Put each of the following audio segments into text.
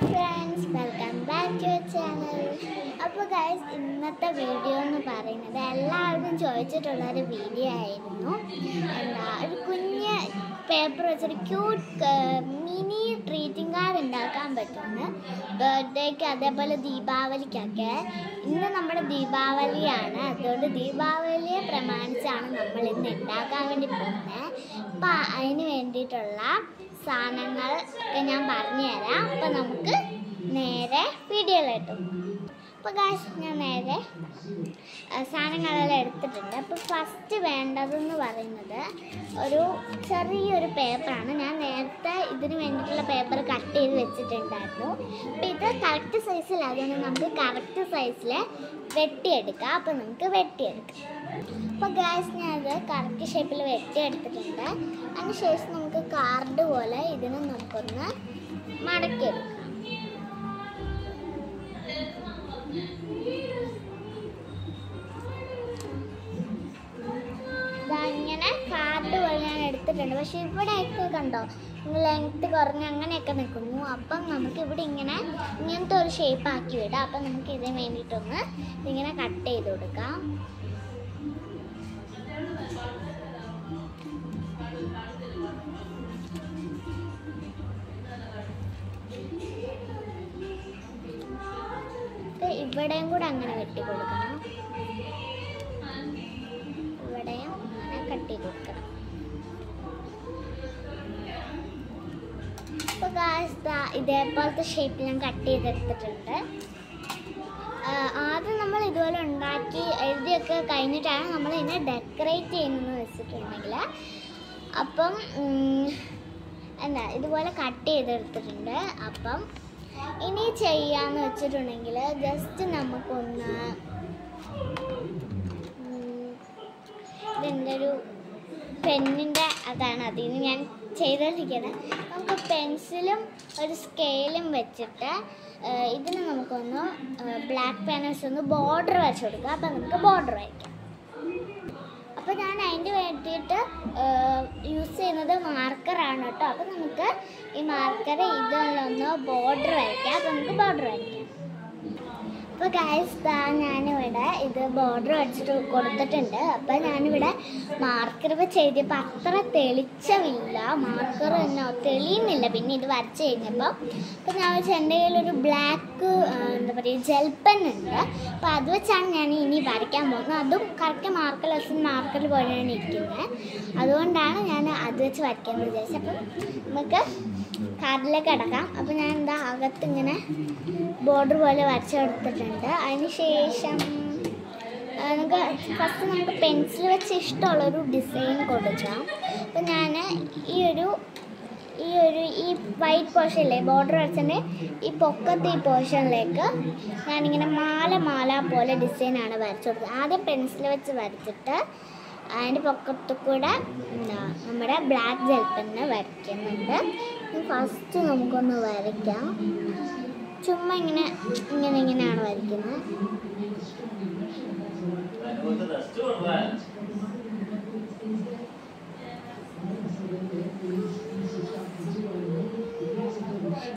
friends, welcome back to your channel. അപ്പോൾ guys, ഇന്നത്തെ video എന്ന് പറയുന്നത് എല്ലാവരും ചോദിച്ചിട്ടുള്ളൊരു വീഡിയോ ആയിരുന്നു. ഒരു കുഞ്ഞ് പേപ്പർ വെച്ചൊരു ക്യൂട്ട് മിനി ട്രീറ്റിംഗ് കാർഡ് ഉണ്ടാക്കാൻ പറ്റുമെന്ന് ബർത്ത്ഡേക്ക് അതേപോലെ ദീപാവലിക്കൊക്കെ. ഇന്ന് നമ്മുടെ ദീപാവലിയാണ്, അതുകൊണ്ട് ദീപാവലിയെ പ്രമാണിച്ചാണ് നമ്മൾ ഇന്ന് ഉണ്ടാക്കാൻ വേണ്ടി പോകുന്നത്. അപ്പം അതിന് വേണ്ടിയിട്ടുള്ള സാധനങ്ങൾ ഒക്കെ ഞാൻ പറഞ്ഞുതരാം. അപ്പം നമുക്ക് നേരെ വീഡിയോയിലോട്ട് പോകും. അപ്പോൾ ഗായ്സ്, ഞാൻ നേരെ സാധനങ്ങളെല്ലാം എടുത്തിട്ടുണ്ട്. അപ്പോൾ ഫസ്റ്റ് വേണ്ടതെന്ന് പറയുന്നത് ഒരു ചെറിയൊരു പേപ്പറാണ്. ഞാൻ നേരത്തെ ഇതിന് വേണ്ടിയിട്ടുള്ള പേപ്പർ കട്ട് ചെയ്ത് വെച്ചിട്ടുണ്ടായിരുന്നു. അപ്പോൾ ഇത് കറക്റ്റ് സൈസിലായതുകൊണ്ട് നമുക്ക് കറക്റ്റ് സൈസിൽ വെട്ടിയെടുക്കാം. അപ്പോൾ നമുക്ക് വെട്ടിയെടുക്കാം. അപ്പോൾ ഗായ്സ്, ഞാനത് കറക്റ്റ് ഷേപ്പിൽ വെട്ടിയെടുത്തിട്ടുണ്ട്. അതിനുശേഷം നമുക്ക് കാർഡ് പോലെ ഇതിനെ നമുക്കൊന്ന് മടക്കിയെടുക്കാം. ഇങ്ങനെ കാർഡ് പോലെ ഞാൻ എടുത്തിട്ടുണ്ട്. പക്ഷെ ഇവിടെയൊക്കെ കണ്ടോ, ലെങ്ത്ത് കുറഞ്ഞ് അങ്ങനെയൊക്കെ നിൽക്കുന്നു. അപ്പം നമുക്ക് ഇവിടെ ഇങ്ങനത്തെ ഒരു ഷേപ്പ് ആക്കി വിടാം. അപ്പം നമുക്ക് ഇതിന് വേണ്ടിയിട്ടൊന്ന് ഇതിങ്ങനെ കട്ട് ചെയ്ത് കൊടുക്കാം. ഇവിടെയും കൂടെ അങ്ങനെ വെട്ടി കൊടുക്കണം. ഇവിടെയും അങ്ങനെ കട്ട് ചെയ്ത് കൊടുക്കണം. അപ്പോൾ ഇതേപോലത്തെ ഷേപ്പിൽ ഞാൻ കട്ട് ചെയ്തെടുത്തിട്ടുണ്ട്. ആദ്യം നമ്മൾ ഇതുപോലെ ഉണ്ടാക്കി എഴുതിയൊക്കെ കഴിഞ്ഞിട്ടാണ് നമ്മൾ ഇതിനെ ഡെക്കറേറ്റ് ചെയ്യുന്നതെന്ന് വെച്ചിട്ടുണ്ടെങ്കിൽ. അപ്പം ഇതുപോലെ കട്ട് ചെയ്തെടുത്തിട്ടുണ്ട്. അപ്പം ഇനി ചെയ്യാന്ന് വെച്ചിട്ടുണ്ടെങ്കിൽ ജസ്റ്റ് നമുക്കൊന്ന് ഇതിൻ്റെ ഒരു പെന്നിൻ്റെ അതാണ്, അതിന് ഞാൻ ചെയ്തിരിക്കുന്നത്. നമുക്ക് പെൻസിലും ഒരു സ്കെയിലും വെച്ചിട്ട് ഇതിന് നമുക്കൊന്ന് ബ്ലാക്ക് പെൻസ് ഒന്ന് ബോർഡർ വരച്ച് കൊടുക്കുക. അപ്പം നമുക്ക് ബോർഡർ വരയ്ക്കാം. അപ്പോൾ ഞാൻ അതിന് വേണ്ടിയിട്ട് യൂസ് ചെയ്യുന്നത് മാർക്കറാണ് കേട്ടോ. അപ്പോൾ നമുക്ക് ഈ മാർക്കർ ഇതിലൊന്ന് ബോർഡർ വരയ്ക്കാം. അപ്പോൾ നമുക്ക് ബോർഡർ വരയ്ക്കാം. അപ്പോൾ ഗൈസ്, ഞാനിവിടെ ഇത് ബോർഡർ വരച്ചിട്ട് കൊടുത്തിട്ടുണ്ട്. അപ്പോൾ ഞാനിവിടെ മാർക്കർ വെച്ച് എഴുതിയപ്പോൾ അത്ര തെളിച്ചമില്ല, മാർക്കർ തന്നെ തെളിയുന്നില്ല. പിന്നെ ഇത് വരച്ച് കഴിഞ്ഞപ്പോൾ അപ്പോൾ ഞാൻ വെച്ച് എൻ്റെ കയ്യിലൊരു ബ്ലാക്ക് ജെൽ പെൻ ഉണ്ട്. അപ്പോൾ അത് വെച്ചാണ് ഞാൻ ഇനി വരയ്ക്കാൻ പോകുന്നത്. അതും കറക്റ്റ് മാർക്കർ പോലെയാണ് ഇരിക്കുന്നത്. അതുകൊണ്ടാണ് ഞാൻ അത് വെച്ച് വരയ്ക്കാമെന്ന് വിചാരിച്ചത്. അപ്പം നമുക്ക് കാർഡിലേക്ക് അടക്കാം. അപ്പോൾ ഞാൻ അകത്ത് ഇങ്ങനെ ബോർഡർ പോലെ വരച്ച് കൊടുത്തിട്ടുണ്ട്. അതിന് ശേഷം ഫസ്റ്റ് നമുക്ക് പെൻസിൽ വെച്ച് ഇഷ്ടമുള്ളൊരു ഡിസൈൻ കൊടുക്കാം. അപ്പോൾ ഞാൻ ഈ വൈറ്റ് പോർഷനിലെ ബോർഡർ വരച്ചതിൻ്റെ ഈ പൊക്കത്തെ ഈ പോർഷനിലേക്ക് ഞാനിങ്ങനെ മാല പോലെ ഡിസൈനാണ് വരച്ചു കൊടുത്തത്. ആദ്യം പെൻസിൽ വെച്ച് വരച്ചിട്ട് അതിൻ്റെ പൊക്കത്തു കൂടെ നമ്മുടെ ബ്ലാക്ക് ജെൽ പെന്ന് വരയ്ക്കുന്നുണ്ട്. ഫസ്റ്റ് നമുക്കൊന്ന് വരയ്ക്കാം. ചുമ്മാ ഇങ്ങനെയാണ് വരയ്ക്കുന്നത്.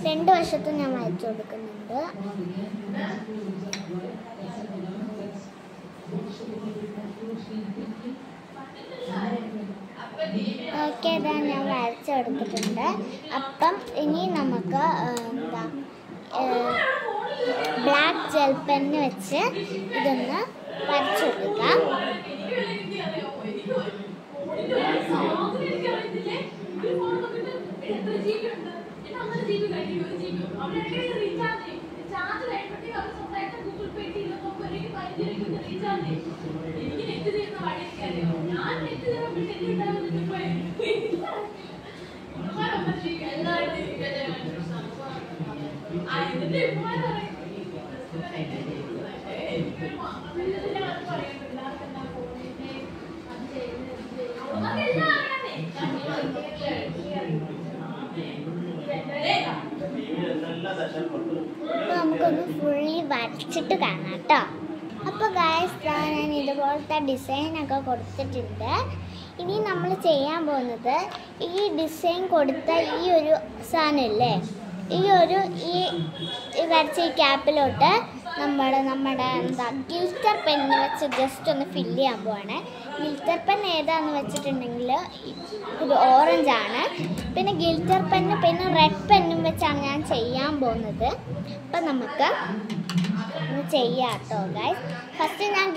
രണ്ട് വശത്തും ഞാൻ വരച്ചു കൊടുക്കുന്നുണ്ട്. ഓക്കെ, ഇതാ ഞാൻ വരച്ചെടുത്തിട്ടുണ്ട്. അപ്പം ഇനി നമുക്ക് ബ്ലാക്ക് ജെൽ പെന്ന് വെച്ച് ഇതൊന്ന് വരച്ചു കൊടുക്കാം. അപ്പോൾ നമുക്കൊന്ന് ഫുള്ളി വരച്ചിട്ട് കാണാം കേട്ടോ. അപ്പോൾ ഗൈസ്, ഞാൻ ഇതുപോലത്തെ ഡിസൈനൊക്കെ കൊടുത്തിട്ടുണ്ട്. ഇനി നമ്മൾ ചെയ്യാൻ പോകുന്നത് ഈ ഡിസൈൻ കൊടുത്ത ഈ ഒരു സാധനമില്ലേ, ഈ വരച്ച ഈ ക്യാപ്പിലോട്ട് നമ്മുടെ എന്താ ഗിൽറ്റർ പെന്ന് വെച്ച് ജസ്റ്റ് ഒന്ന് ഫില്ല് ചെയ്യാൻ പോവാണ്. ഗിൽറ്റർ പെൻ ഏതാന്ന് വെച്ചിട്ടുണ്ടെങ്കിൽ ഇത് ഓറഞ്ചാണ്. പിന്നെ ഗിൽറ്റർ പെന്ന് പിന്നെ റെഡ് പെന്നും വെച്ചാണ് ഞാൻ ചെയ്യാൻ പോകുന്നത്. അപ്പം നമുക്ക് ചെയ്യാം കേട്ടോ ഗൈസ്. ഫസ്റ്റ് ഞാൻ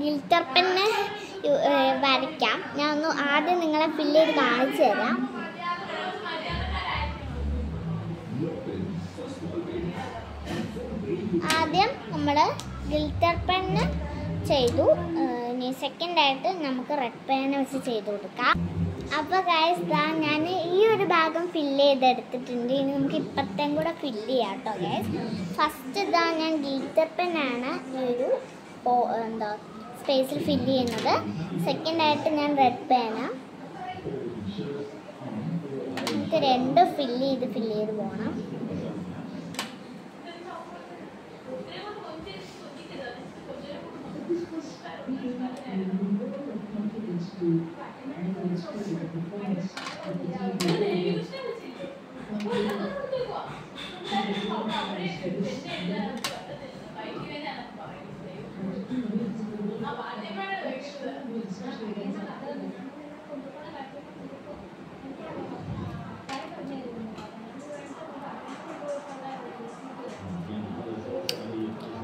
ഗിൽറ്റർ പെന്ന് വരയ്ക്കാം. ഞാൻ ഒന്ന് ആദ്യം നിങ്ങളെ ഫില്ല് ചെയ്ത് കാണിച്ചു തരാം. ആദ്യം നമ്മൾ ഗിൽറ്റർ പെന്ന് ചെയ്തു. ഇനി സെക്കൻഡായിട്ട് നമുക്ക് റെഡ് പെന്ന് വെച്ച് ചെയ്ത് കൊടുക്കാം. അപ്പോൾ ഗൈസ് ഞാൻ ഈ ഒരു ഭാഗം ഫില്ല് ചെയ്തെടുത്തിട്ടുണ്ട്. ഇനി നമുക്ക് ഇപ്പത്തേം കൂടെ ഫില്ല് ചെയ്യാം കേട്ടോ ഗൈസ്. ഫസ്റ്റ് ഞാൻ ഗിൽറ്റർ പെന്നാണ് ഈ ഒരു സ്പേസിൽ ഫില്ല് ചെയ്യുന്നത്. സെക്കൻഡായിട്ട് ഞാൻ റെഡ് പെന്ന്. നമുക്ക് രണ്ട് ഫില്ല് ചെയ്ത് പോകണം.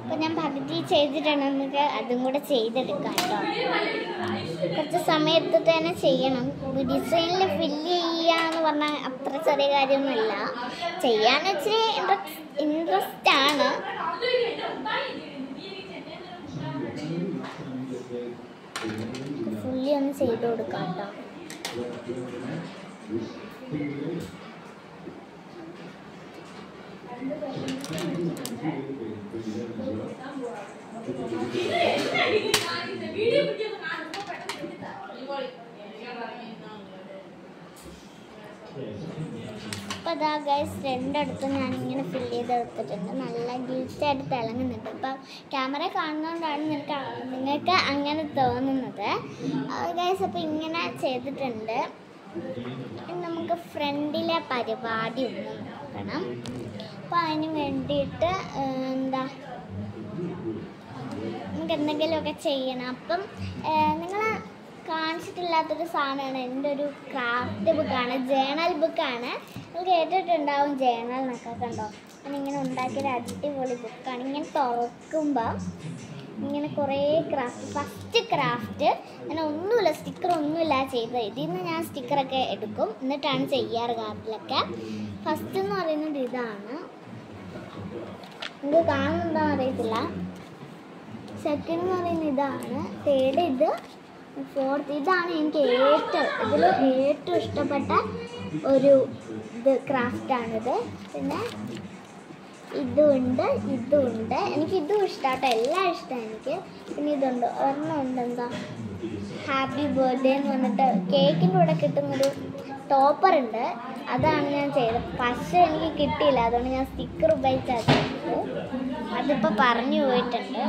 അപ്പോൾ ഞാൻ പകുതി ചെയ്തിട്ടുണ്ട്. നമുക്ക് അതും കൂടെ ചെയ്തെടുക്കാം കേട്ടോ. കുറച്ച് സമയത്ത് തന്നെ ചെയ്യണം. ഡിസൈനിൽ ഫില്ല് ചെയ്യാന്ന് പറഞ്ഞാൽ അത്ര ചെറിയ കാര്യമൊന്നുമല്ല. ചെയ്യാൻ ഇച്ചിരി ഇൻട്രസ്റ്റ് ആണ്. ഫുള്ളി ഒന്ന് ചെയ്ത് കൊടുക്കാം കേട്ടോ. അപ്പോൾ അതാ ഗൈസ് രണ്ടിടത്തും ഞാനിങ്ങനെ ഫില്ല് ചെയ്തെടുത്തിട്ടുണ്ട്. നല്ല ഗിൽറ്റായിട്ട് തിളങ്ങുന്നുണ്ട്. അപ്പം ക്യാമറ കാണുന്നതുകൊണ്ടാണ് നിങ്ങൾക്ക് അങ്ങനെ തോന്നുന്നത് ഗൈസ്. അപ്പോൾ ഇങ്ങനെ ചെയ്തിട്ടുണ്ട്. നമുക്ക് ഫ്രണ്ടിലെ പരിപാടി ഒന്ന് നോക്കണം. അപ്പോൾ അതിന് വേണ്ടിയിട്ട് നമുക്ക് എന്തെങ്കിലുമൊക്കെ ചെയ്യണം. അപ്പം നിങ്ങൾ കാണിച്ചിട്ടില്ലാത്തൊരു സാധനമാണ് എൻ്റെ ഒരു ക്രാഫ്റ്റ് ബുക്കാണ്, ജേണൽ ബുക്കാണ്. നിങ്ങൾ കേട്ടിട്ടുണ്ടാവും ജേണൽ എന്നൊക്കെ. കണ്ടോ, ഞാനിങ്ങനെ ഉണ്ടാക്കിയൊരു അടിപൊളി ബുക്കാണ്. ഇങ്ങനെ തുറക്കുമ്പോൾ ഇങ്ങനെ കുറേ ഫസ്റ്റ് ക്രാഫ്റ്റ് ഞാൻ ഒന്നുമില്ല, സ്റ്റിക്കറൊന്നുമില്ല ചെയ്തത്. ഇതിൽ നിന്ന് ഞാൻ സ്റ്റിക്കറൊക്കെ എടുക്കും, എന്നിട്ടാണ് ചെയ്യാറ് കാർഡിലൊക്കെ. ഫസ്റ്റ് എന്ന് പറയുന്നത് ഇതാണ്. നിങ്ങൾക്ക് കാണുന്നുണ്ടോയെന്ന് അറിയത്തില്ല. സെക്കൻഡ് എന്ന് പറയുന്നത് ഇതാണ്. തേർഡ് ഇത്. ഫോർത്ത് ഇതാണ് എനിക്ക് ഏറ്റവും ഇഷ്ടപ്പെട്ട ഒരു ക്രാഫ്റ്റാണിത്. പിന്നെ ഇതുണ്ട്. എനിക്കിതും ഇഷ്ടമാട്ടോ, എല്ലാം ഇഷ്ടമാണ് എനിക്ക്. പിന്നെ ഇതുണ്ട്, ഒരെണ്ണമുണ്ട്. എന്താ ഹാപ്പി ബർത്ത്ഡേ എന്ന് പറഞ്ഞിട്ട് കേക്കിൻ്റെ കൂടെ കിട്ടുന്നൊരു ടോപ്പറുണ്ട്. അതാണ് ഞാൻ ചെയ്തത്. പക്ഷേ എനിക്ക് കിട്ടിയില്ല, അതുകൊണ്ട് ഞാൻ സ്റ്റിക്കർ ഉപയോഗിച്ചാൽ ചെയ്തത്. അതിപ്പോൾ പറഞ്ഞു പോയിട്ടുണ്ട്.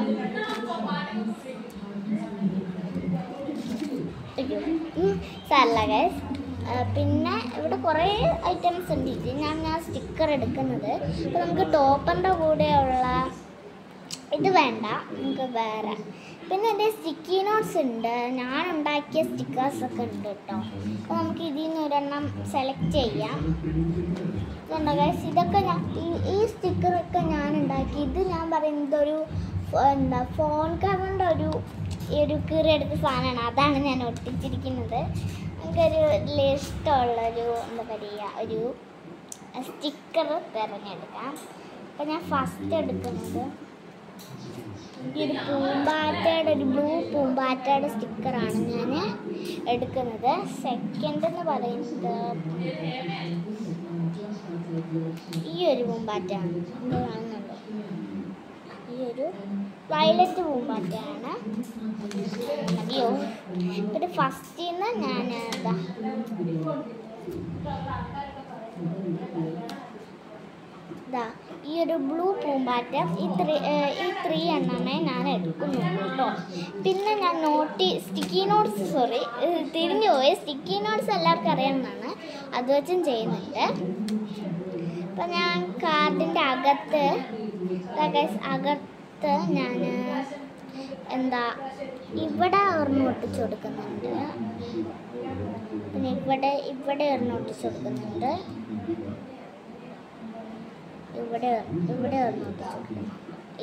സാരമില്ല ഗൈസ്. പിന്നെ ഇവിടെ കുറേ ഐറ്റംസ് ഉണ്ട്. ഇത് ഞാൻ സ്റ്റിക്കർ എടുക്കുന്നത്. അപ്പോൾ നമുക്ക് ടോപ്പറിൻ്റെ കൂടെയുള്ള ഇത് വേണ്ട, നമുക്ക് വേറെ. പിന്നെ എൻ്റെ സ്റ്റിക്കി നോട്ട്സ് ഉണ്ട്. ഞാൻ ഉണ്ടാക്കിയ സ്റ്റിക്കേഴ്സൊക്കെ ഉണ്ട് കേട്ടോ. അപ്പോൾ നമുക്ക് ഇതിൽ നിന്ന് ഒരെണ്ണം സെലക്ട് ചെയ്യാം. ഇതുണ്ടോ ഗൈസ്, ഇതൊക്കെ ഈ സ്റ്റിക്കറൊക്കെ ഞാൻ ഉണ്ടാക്കി. ഇത് ഞാൻ പറയുന്നത് ഒരു ഫോൺ കവറിൻ്റെ ഒരു കീറിയെടുത്ത സാധനമാണ്. അതാണ് ഞാൻ ഒട്ടിച്ചിരിക്കുന്നത്. നമുക്കൊരു ഇഷ്ടമുള്ളൊരു ഒരു സ്റ്റിക്കർ തിരഞ്ഞെടുക്കാം. അപ്പോൾ ഞാൻ ഫസ്റ്റ് എടുക്കുന്നത് ഈ ഒരു പൂമ്പാറ്റയുടെ ബ്ലൂ പൂമ്പാറ്റയുടെ സ്റ്റിക്കറാണ് ഞാൻ എടുക്കുന്നത്. സെക്കൻഡ് എന്ന് പറയുന്നത് ഈ ഒരു പൂമ്പാറ്റയാണ്. ഇത് കാണുന്നുണ്ടോ? ഈ ഒരു വയലറ്റ് പൂമ്പാറ്റയാണ്. അയ്യോ, ഇത് ഫസ്റ്റിൽ നിന്ന് ഞാൻ ഈ ഒരു ബ്ലൂ പൂമ്പാറ്റ ഈ 3 എണ്ണമേ ഞാൻ എടുക്കുന്നുള്ളൂ കേട്ടോ. പിന്നെ ഞാൻ സ്റ്റിക്കി നോട്ട്സ് തിരിഞ്ഞു പോയി. സ്റ്റിക്കി നോട്ട്സ് എല്ലാവർക്കും അറിയാവുന്നതാണ്, അത് വെച്ചും ചെയ്യുന്നുണ്ട്. അപ്പം ഞാൻ കാർഡിൻ്റെ അകത്ത് ഞാൻ ഇവിടെ ഒരെണ്ണം ഒട്ടിച്ചു കൊടുക്കുന്നുണ്ട്. പിന്നെ ഇവിടെ ഒരെണ്ണം ഒട്ടിച്ചു കൊടുക്കുന്നുണ്ട്. ഇവിടെ ഒരെണ്ണം ഒട്ടിച്ചു കൊടുക്കുന്നു.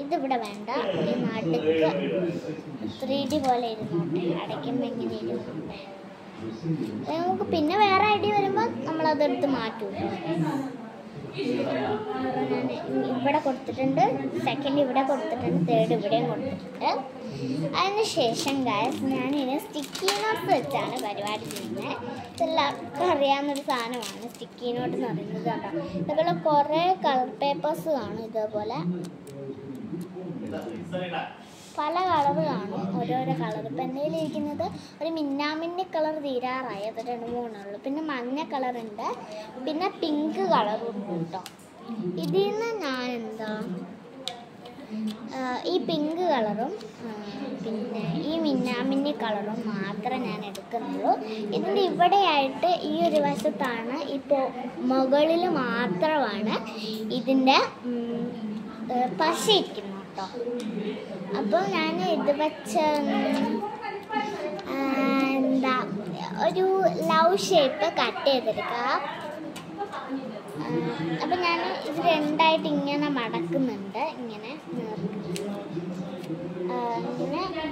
ഇതിവിടെ വേണ്ട, ഈ നടുക്ക് 3D പോലെ ഇരുന്നോട്ടെ, അടയ്ക്കുമ്പോൾ ഇങ്ങനെ ഇരുന്നോട്ടെ. നമുക്ക് പിന്നെ വേറെ ഐഡിയ വരുമ്പോൾ നമ്മളതെടുത്ത് മാറ്റും. ഞാൻ ഇവിടെ കൊടുത്തിട്ടുണ്ട്, സെക്കൻഡ് ഇവിടെ കൊടുത്തിട്ടുണ്ട്, തേർഡ് ഇവിടെയും കൊടുത്തിട്ടുണ്ട്. അതിന് ശേഷം ഗൈസ് ഞാനിതിന് സ്റ്റിക്കി നോട്ട്സ് വെച്ചാണ് പരിപാടി ചെയ്യുന്നത്. ഇതെല്ലാവർക്കും അറിയാവുന്നൊരു സാധനമാണ് സ്റ്റിക്കി നോട്ട് എന്ന് പറയുന്നത്. കേട്ടോ, ഇതുപോലെ കുറേ കളർ പേപ്പേഴ്സ് കാണും, ഇതേപോലെ പല കളർ കാണും, ഓരോരോ കളർ. ഇപ്പം എൻ്റെ കയ്യിലിരിക്കുന്നത് ഒരു മിന്നാമിന്നി കളർ തീരാറായി, അത് 2-3 ഉള്ളൂ. പിന്നെ മഞ്ഞ കളറുണ്ട്, പിന്നെ പിങ്ക് കളറും ഉണ്ട് കേട്ടോ. ഇതിൽ നിന്ന് ഞാൻ ഈ പിങ്ക് കളറും പിന്നെ ഈ മിന്നാമിന്നി കളറും മാത്രമേ ഞാൻ എടുക്കുന്നുള്ളൂ. ഇതിൻ്റെ ഇവിടെയായിട്ട് ഈ ഒരു വശത്താണ്, ഇപ്പോൾ മുകളിൽ മാത്രമാണ് ഇതിൻ്റെ പശ ഇരിക്കുന്നത് കേട്ടോ. അപ്പോൾ ഞാൻ ഇത് വെച്ച് ഒരു ലവ് ഷേപ്പ് കട്ട് ചെയ്തെടുക്കാം. അപ്പം ഞാൻ ഇത് രണ്ടായിട്ട് ഇങ്ങനെ മടക്കുന്നുണ്ട്, ഇങ്ങനെ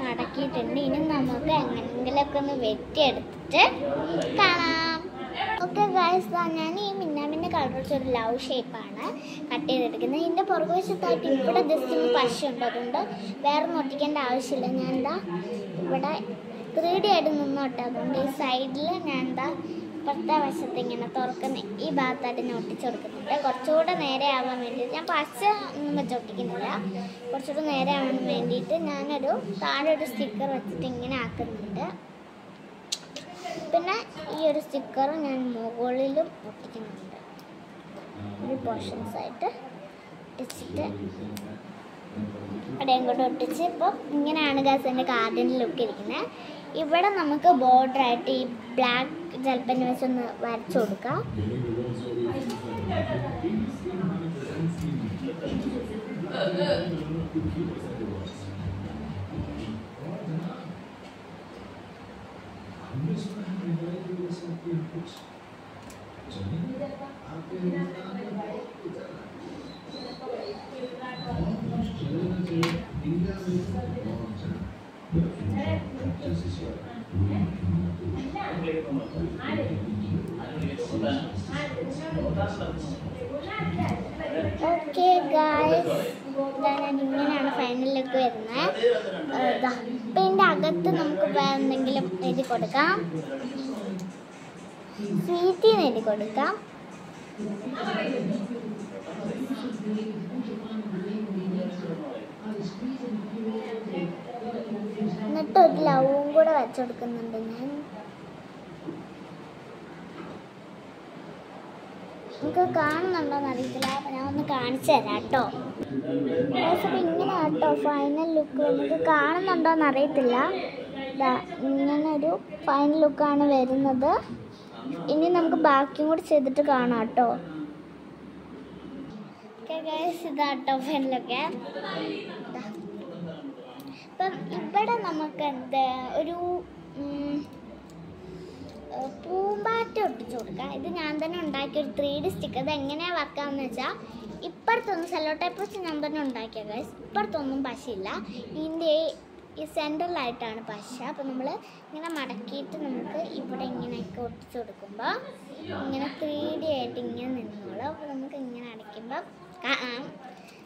മടക്കിയിട്ടുണ്ട്. ഇനി നമുക്ക് എങ്ങനെയെങ്കിലുമൊക്കെ ഒന്ന് വെട്ടിയെടുത്തിട്ട് കാണാം. ഓക്കെ ഗൈസ്, ഞാൻ ഈ മിന്നാമിൻ്റെ കളർ വെച്ചൊരു ലവ് ഷേപ്പാണ് കട്ട് ചെയ്തെടുക്കുന്നത്. ഇതിൻ്റെ പുറകുവശത്തായിട്ട് ഇവിടെ ജസ്റ്റ് ഒന്ന് പശയുണ്ട്, അതുകൊണ്ട് വേറെ ഒട്ടിക്കേണ്ട ആവശ്യമില്ല. ഞാൻ ഇവിടെ 3D ആയിട്ട് നിന്നോട്ടെ, അതുകൊണ്ട് ഈ സൈഡിൽ ഞാൻ ഇപ്പുറത്തെ വശത്ത് ഇങ്ങനെ തുറക്കുന്ന ഈ ഭാഗത്തായിട്ട് ഞാൻ ഒട്ടിച്ചു കൊടുക്കുന്നുണ്ട്. കുറച്ചുകൂടെ നേരെ ആവാൻ വേണ്ടിയിട്ട് ഞാൻ പശ ഒന്നും വെച്ച് ഒട്ടിക്കുന്നില്ല. കുറച്ചുകൂടെ നേരെ ആവാൻ വേണ്ടിയിട്ട് ഞാനൊരു താഴെ ഒരു സ്റ്റിക്കർ വെച്ചിട്ട് ഇങ്ങനെ ആക്കുന്നുണ്ട്. പിന്നെ ഈ ഒരു സ്റ്റിക്കറും ഞാൻ മുകളിലും ഒട്ടിക്കുന്നുണ്ട്, ഒരു പോർഷൻസ് ആയിട്ട് ഒട്ടിച്ചിട്ട് അവിടെ അങ്ങോട്ട് ഒട്ടിച്ച്. ഇപ്പോൾ ഇങ്ങനെയാണ് ഗൈസ് എൻ്റെ കാർഡിൻ്റെ ലുക്ക് ഇരിക്കുന്നത്. ഇവിടെ നമുക്ക് ബോർഡറായിട്ട് ഈ ബ്ലാക്ക് ജെൽപെൻ വെച്ചൊന്ന് വരച്ചു കൊടുക്കാം. ഓക്കെ ഗായ്സ്, ഞാൻ ഇങ്ങനെയാണ് ഫൈനൽ ലുക്ക് വരുന്നത്. ഇപ്പം ഇതിൻ്റെ അകത്ത് നമുക്ക് വേറെ എന്തെങ്കിലും എഴുതി കൊടുക്കാം, സ്വീറ്റിന്ന് എഴുതി കൊടുക്കാം. എന്നിട്ട് ഒരു ലവും കൂടെ വെച്ചു കൊടുക്കുന്നുണ്ട് ഞാൻ. നമുക്ക് കാണുന്നുണ്ടോയെന്ന് അറിയത്തില്ല, അപ്പം ഞാൻ ഒന്ന് കാണിച്ചു തരാം കേട്ടോ. അപ്പം ഇങ്ങനെ കേട്ടോ ഫൈനൽ ലുക്ക്. നമുക്ക് കാണുന്നുണ്ടോയെന്ന് അറിയത്തില്ല, ഇങ്ങനെ ഒരു ഫൈനൽ ലുക്കാണ് വരുന്നത്. ഇനി നമുക്ക് ബാക്കിയും കൂടി ചെയ്തിട്ട് കാണാം കേട്ടോ. ഓക്കെ ഗൈസ്, ഇതാട്ടോ ഫൈനലൊക്കെ. അപ്പം ഇവിടെ നമുക്ക് ഒരു പൂമ്പാറ്റ ഒട്ടിച്ചു കൊടുക്കാം. ഇത് ഞാൻ തന്നെ ഉണ്ടാക്കിയ ഒരു 3D സ്റ്റിക്ക്. അത് എങ്ങനെയാണ് വർക്കാമെന്ന് വെച്ചാൽ, ഇപ്പുറത്തൊന്നും സെല്ലോ ടേപ്പ് വെച്ച് ഞാൻ തന്നെ ഉണ്ടാക്കിയ ഗൈസ്. ഇപ്പുറത്തൊന്നും പശയില്ല, ഇതിൻ്റെ ഈ സെൻറ്ററിലായിട്ടാണ് പശ. അപ്പോൾ നമ്മൾ ഇങ്ങനെ മടക്കിയിട്ട് നമുക്ക് ഇവിടെ ഇങ്ങനെയൊക്കെ ഒട്ടിച്ചു കൊടുക്കുമ്പോൾ ഇങ്ങനെ 3D ആയിട്ട് ഇങ്ങനെ നിന്നോളൂ. അപ്പോൾ നമുക്ക് ഇങ്ങനെ അടയ്ക്കുമ്പോൾ കാണാം.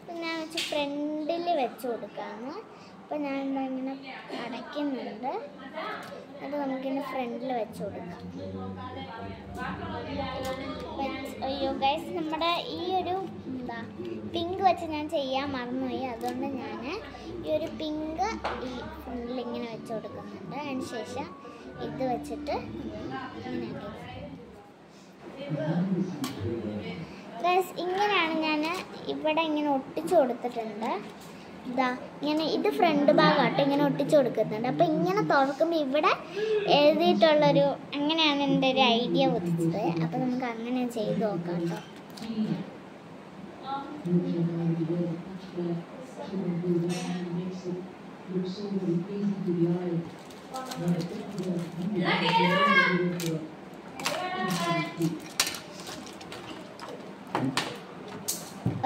അപ്പം ഞാൻ വെച്ച് ഫ്രണ്ടിൽ വെച്ച് കൊടുക്കാമെന്ന്. അപ്പോൾ ഞാൻ ഇങ്ങനെ അടയ്ക്കുന്നുണ്ട്, അത് നമുക്കിങ്ങനെ ഫ്രണ്ടിൽ വെച്ച് കൊടുക്കാം. അയ്യോ ഗൈസ്, നമ്മുടെ ഈ ഒരു പിങ്ക് വെച്ച് ഞാൻ ചെയ്യാൻ മറന്നുപോയി. അതുകൊണ്ട് ഞാൻ ഈ ഒരു പിങ്ക് ഈ ഫ്രണ്ടിൽ ഇങ്ങനെ വെച്ച് കൊടുക്കുന്നുണ്ട്. അതിന് ശേഷം ഇത് വെച്ചിട്ട് ഇങ്ങനെ ഗൈസ്, ഇങ്ങനെയാണ് ഞാൻ ഇവിടെ ഇങ്ങനെ ഒട്ടിച്ചു കൊടുത്തിട്ടുണ്ട്. ഇങ്ങനെ ഇത് ഫ്രണ്ട് ഭാഗമായിട്ട് ഇങ്ങനെ ഒട്ടിച്ചു കൊടുക്കുന്നുണ്ട്. അപ്പോൾ ഇങ്ങനെ തുറക്കുമ്പോൾ ഇവിടെ എഴുതിയിട്ടുള്ളൊരു, അങ്ങനെയാണ് എൻ്റെ ഒരു ഐഡിയ ഉദിച്ചത്. അപ്പോൾ നമുക്ക് അങ്ങനെ ചെയ്ത് നോക്കാം കേട്ടോ.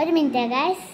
ഒരു മിനിറ്റ് ഗൈസ്.